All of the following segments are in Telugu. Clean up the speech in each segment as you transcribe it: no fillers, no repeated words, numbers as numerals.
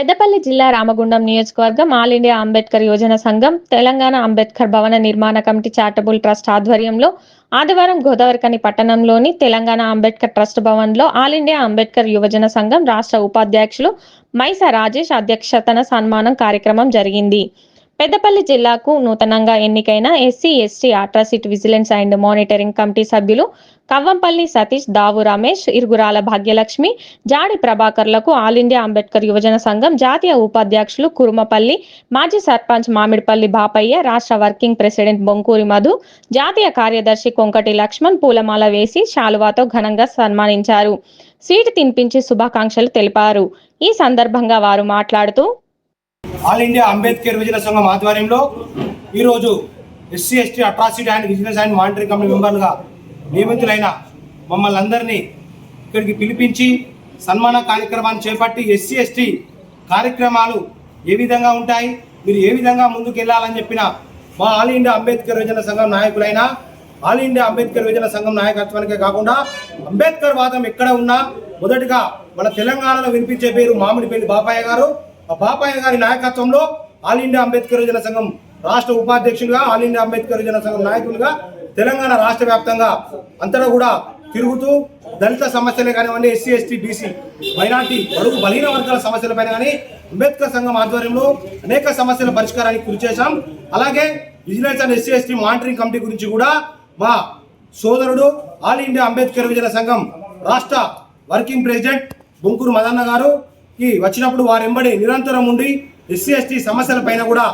పెద్దపల్లి జిల్లా రామగుండం నియోజకవర్గం ఆల్ ఇండియా అంబేద్కర్ యువజన సంఘం, తెలంగాణ అంబేద్కర్ భవన నిర్మాణ కమిటీ చారిటబుల్ ట్రస్ట్ ఆధ్వర్యంలో ఆదివారం గోదావరిఖని పట్టణంలోని తెలంగాణ అంబేద్కర్ ట్రస్ట్ భవన్లో ఆల్ ఇండియా అంబేద్కర్ యువజన సంఘం రాష్ట్ర ఉపాధ్యక్షులు మైసా రాజేష్ అధ్యక్షతన సన్మానం కార్యక్రమం జరిగింది. పెద్దపల్లి జిల్లాకు నూతనంగా ఎన్నికైన SC, ST atrocity vigilance and monitoring committee సభ్యులు కవ్వంపల్లి సతీష్, దావు రమేష్, ఇరుగురాల భాగ్యలక్ష్మి, జాడి ప్రభాకర్లకు ఆల్ ఇండియా అంబేద్కర్ యువజన సంఘం జాతీయ ఉపాధ్యక్షులు కురుమపల్లి, మాజీ సర్పంచ్ మామిడిపల్లి బాపయ్య, రాష్ట్ర వర్కింగ్ ప్రెసిడెంట్ బొంకూరి మధు, జాతీయ కార్యదర్శి కొంకటి లక్ష్మణ్ పూలమాల వేసి శాలువాతో ఘనంగా సన్మానించారు. స్వీట్ తినిపించి శుభాకాంక్షలు తెలిపారు. ఈ సందర్భంగా వారు మాట్లాడుతూ ఆల్ ఇండియా అంబేద్కర్ యువజన సంఘం ఆధ్వర్యంలో ఈరోజు SC, ST atrocity and vigilance and monitoring committee మెంబర్లుగా నియమితులైన మమ్మల్ని అందరినీ ఇక్కడికి పిలిపించి సన్మాన కార్యక్రమాన్ని చేపట్టి ఎస్సీ, ఎస్టీ కార్యక్రమాలు ఏ విధంగా ఉంటాయి, మీరు ఏ విధంగా ముందుకు వెళ్ళాలని చెప్పిన మా ఆల్ ఇండియా అంబేద్కర్ యువజన సంఘం నాయకులైన ఆల్ ఇండియా అంబేద్కర్ యువజన సంఘం నాయకత్వానికే కాకుండా అంబేద్కర్ వాదం ఎక్కడ ఉన్నా మొదటిగా మన తెలంగాణలో వినిపించే పేరు మామిడిపల్లి బాపయ్య గారు. ఆ బాపయ్య గారి నాయకత్వంలో ఆల్ ఇండియా అంబేద్కర్ యువజన సంఘం రాష్ట్ర ఉపాధ్యక్షులుగా, ఆల్ ఇండియా అంబేద్కర్ యువజన సంఘం నాయకులుగా తెలంగాణ రాష్ట్ర వ్యాప్తంగా అంతటా కూడా తిరుగుతూ దళిత సమస్యలే కానివ్వండి, ఎస్సీ, ఎస్టీ, బీసీ, మైనార్టీ, బడుగు బలహీన వర్గాల సమస్యలపైన కానీ అంబేద్కర్ సంఘం ఆధ్వర్యంలో అనేక సమస్యల పరిష్కారానికి కృషి చేశాం. అలాగే vigilance and SC, ST monitoring committee గురించి కూడా మా సోదరుడు ఆల్ ఇండియా అంబేద్కర్ యువజన సంఘం రాష్ట్ర వర్కింగ్ ప్రెసిడెంట్ బొంకూరు మదన్న గారుకి వచ్చినప్పుడు వారెంబడి నిరంతరం ఉండి ఎస్సీ, ఎస్టీ సమస్యల పైన కూడా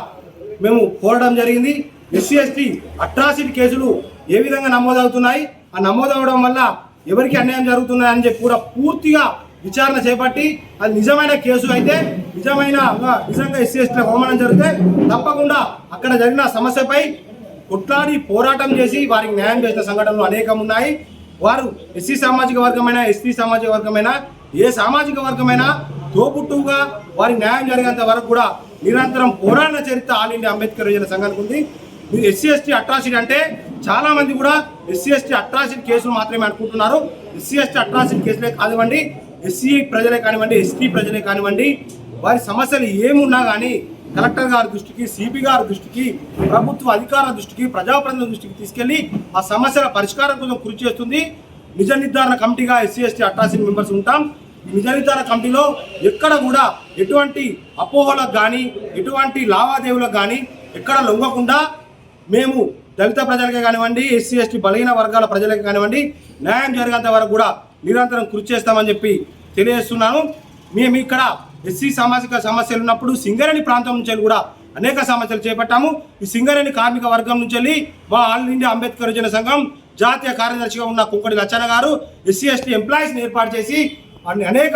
మేము కోరడం జరిగింది. ఎస్సీ, ఎస్టీ అట్రాసిటీ కేసులు ఏ విధంగా నమోదవుతున్నాయి, ఆ నమోదవడం వల్ల ఎవరికి అన్యాయం జరుగుతున్నాయి అని చెప్పి కూడా పూర్తిగా విచారణ చేపట్టి అది నిజమైన కేసు అయితే నిజంగా ఎస్సీ, ఎస్టీల అవమానం జరిగితే తప్పకుండా అక్కడ జరిగిన సమస్యపై కొట్లాడి పోరాటం చేసి వారికి న్యాయం చేసిన సంఘటనలు అనేకం ఉన్నాయి. వారు ఎస్సీ సామాజిక వర్గమైనా, ఎస్టీ సామాజిక వర్గమైనా, ఏ సామాజిక వర్గమైనా తోపుట్టుగా వారి న్యాయం జరిగేంత వరకు కూడా నిరంతరం పోరాడిన చరిత్ర ఆల్ ఇండియా అంబేద్కర్ యువజన సంఘానికి ఉంది. మీరు ఎస్సీ, ఎస్టీ అట్రాసిటీ అంటే చాలా మంది కూడా ఎస్సీ, ఎస్టీ అట్రాసిటీ కేసులు మాత్రమే అనుకుంటున్నారు. ఎస్సీ, ఎస్టీ అట్రాసిటీ కేసులే కానివ్వండి, ఎస్సీ ప్రజలే కానివ్వండి, ఎస్టీ ప్రజలే కానివ్వండి, వారి సమస్యలు ఏమున్నా కానీ కలెక్టర్ గారి దృష్టికి, సిపి గారి దృష్టికి, ప్రభుత్వ అధికారుల దృష్టికి, ప్రజాప్రతినిధుల దృష్టికి తీసుకెళ్లి ఆ సమస్యల పరిష్కారం కోసం కృషి చేస్తుంది. నిజ నిర్ధారణ కమిటీగా ఎస్సీ, ఎస్టీ అట్రాసిటీ మెంబర్స్ ఉంటాం. నిజ నిర్ధారణ కమిటీలో ఎక్కడ కూడా ఎటువంటి అపోహలకు కానీ, ఎటువంటి లావాదేవీలకు కానీ ఎక్కడ లొంగకుండా మేము దళిత ప్రజలకే కానివ్వండి, ఎస్సీ, ఎస్టీ బలహీన వర్గాల ప్రజలకే కానివ్వండి న్యాయం జరిగేంత వరకు కూడా నిరంతరం కృషి చేస్తామని చెప్పి తెలియజేస్తున్నాను. మేము ఇక్కడ ఎస్సీ సామాజిక సమస్యలు ఉన్నప్పుడు సింగరేణి ప్రాంతం నుంచి కూడా అనేక సమస్యలు చేపట్టాము. ఈ సింగరేణి కార్మిక వర్గం నుంచి వెళ్ళి మా ఆల్ ఇండియా అంబేద్కర్ యువజన సంఘం జాతీయ కార్యదర్శిగా ఉన్న కొంకటి లచ్చన్న గారు ఎస్సీ, ఎస్టీ ఎంప్లాయీస్ని ఏర్పాటు చేసి అనేక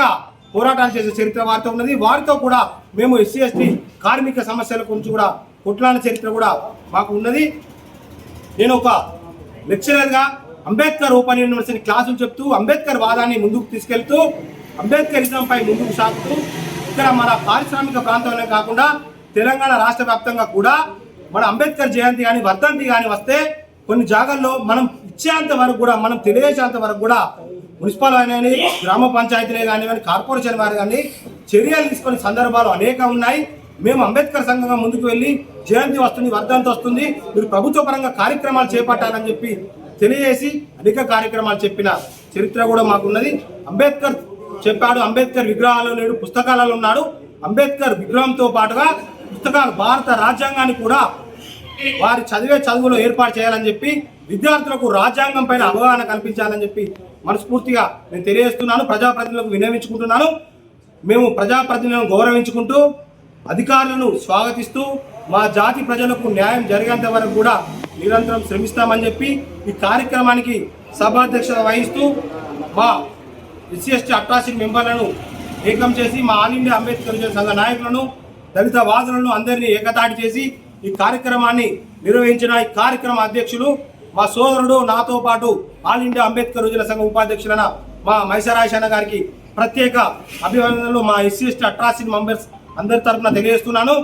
పోరాటాలు చేసే చరిత్ర వారితో ఉన్నది. వారితో కూడా మేము ఎస్సీ, ఎస్టీ కార్మిక సమస్యల గురించి కూడా కొట్లాడిన చరిత్ర కూడా మాకు ఉన్నది. నేను ఒక లెక్చరర్గా అంబేద్కర్ ఓపెన్ యూనివర్సిటీ క్లాసులు చెప్తూ అంబేద్కర్ వాదాన్ని ముందుకు తీసుకెళ్తూ అంబేద్కరిజంపై ముందుకు సాగుతూ ఇక్కడ మన పారిశ్రామిక ప్రాంతంలో కాకుండా తెలంగాణ రాష్ట్ర వ్యాప్తంగా కూడా మన అంబేద్కర్ జయంతి కానీ వర్ధంతి కానీ వస్తే కొన్ని జాగాల్లో మనం ఇచ్చేంత వరకు కూడా, మనం తెలియజేసేంత వరకు కూడా మున్సిపల్ కానీ, గ్రామ పంచాయతీలే కానివ్వండి, కార్పొరేషన్ వారు కానీ చర్యలు తీసుకునే సందర్భాలు అనేక ఉన్నాయి. మేము అంబేద్కర్ సంఘంగా ముందుకు వెళ్ళి జయంతి వస్తుంది, వర్ధంతి వస్తుంది, మీరు ప్రభుత్వ పరంగా కార్యక్రమాలు చేపట్టాలని చెప్పి తెలియజేసి అనేక కార్యక్రమాలు చెప్పిన చరిత్ర కూడా మాకున్నది. అంబేద్కర్ చెప్పాడు, అంబేద్కర్ విగ్రహాలు లేడు, పుస్తకాలలో ఉన్నాడు. అంబేద్కర్ విగ్రహంతో పాటుగా పుస్తకాలు, భారత రాజ్యాంగాన్ని కూడా వారి చదివే చదువులో ఏర్పాటు చేయాలని చెప్పి విద్యార్థులకు రాజ్యాంగం పైన అవగాహన కల్పించాలని చెప్పి మనస్ఫూర్తిగా నేను తెలియజేస్తున్నాను. ప్రజాప్రతినిధులకు విన్నవించుకుంటున్నాను. మేము ప్రజాప్రతినిధులను గౌరవించుకుంటూ అధికారులను స్వాగతిస్తూ మా జాతి ప్రజలకు న్యాయం జరిగేంత వరకు కూడా నిరంతరం శ్రమిస్తామని చెప్పి ఈ కార్యక్రమానికి సభాధ్యక్షత వహిస్తూ మా ఎస్సీ, ఎస్టీ అట్రాసిటీ మెంబర్లను ఏకం చేసి మా ఆల్ ఇండియా అంబేద్కర్ యువజన సంఘ నాయకులను, దళిత వాదులను అందరినీ ఏకతాటి చేసి ఈ కార్యక్రమాన్ని నిర్వహించిన ఈ కార్యక్రమ అధ్యక్షులు మా సోదరుడు, నాతో పాటు ఆల్ ఇండియా అంబేద్కర్ యువజన సంఘ ఉపాధ్యక్షులైన మా మైసా రాజేష్ అన్న గారికి ప్రత్యేక అభినందనలు మా ఎస్సీ, ఎస్టీ అట్రాసిటీ మెంబర్స్ అందరి తరఫున తెలియజేస్తున్నాను.